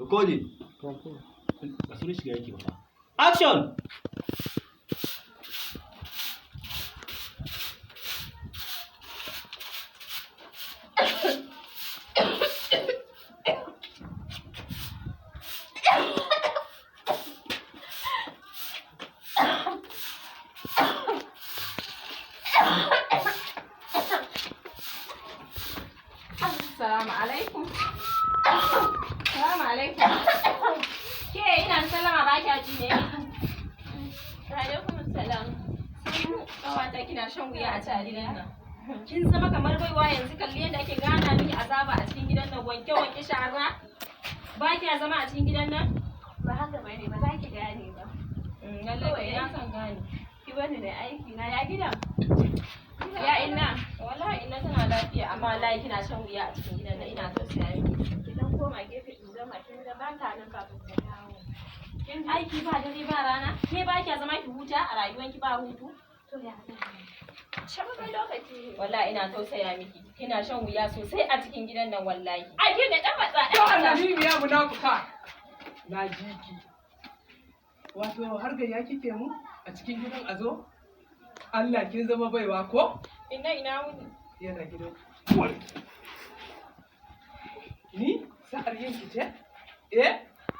Recording. Ba su shiga yake ba. Action. Assalamu alaikum. Assalamu alaikum. Ke ina sallama ba kya ji ne? Alaikum assalam. Kawata kina shan wuya a tarihin nan. Kin zama kamar baiwa yanzu kalli yadda ake gana miki azaba a cikin gidan nan wanke shara. Ba kya zama a cikin gidan nan? Ba haka bane ba za ki gane ba. Lallai ina son gane. Ki bani da aiki na ya gidan. Ya ina wallahi ina tana lafiya amma wallahi kina shan wuya a cikin gidan nan ina tausaya miki. Idan koma gefe in zama kin ga ban ta nan kafin ta dawo. Kin aiki ba dare ba rana ke ba kiya zama ki huta a rayuwanki ba hutu. To ya Shabu lokaci wallahi ina tausaya miki kina shan wuya sosai a cikin gidan nan wallahi. A kin da dan matsa dan matsa. Annabi biya munafuka. Na ji ki. Wato har ga ya kike mu a cikin gidan azo? Allah kin zama baiwa ko? Ina wuni. Yana gidan. Ni sa'ar yin ki ce? Eh?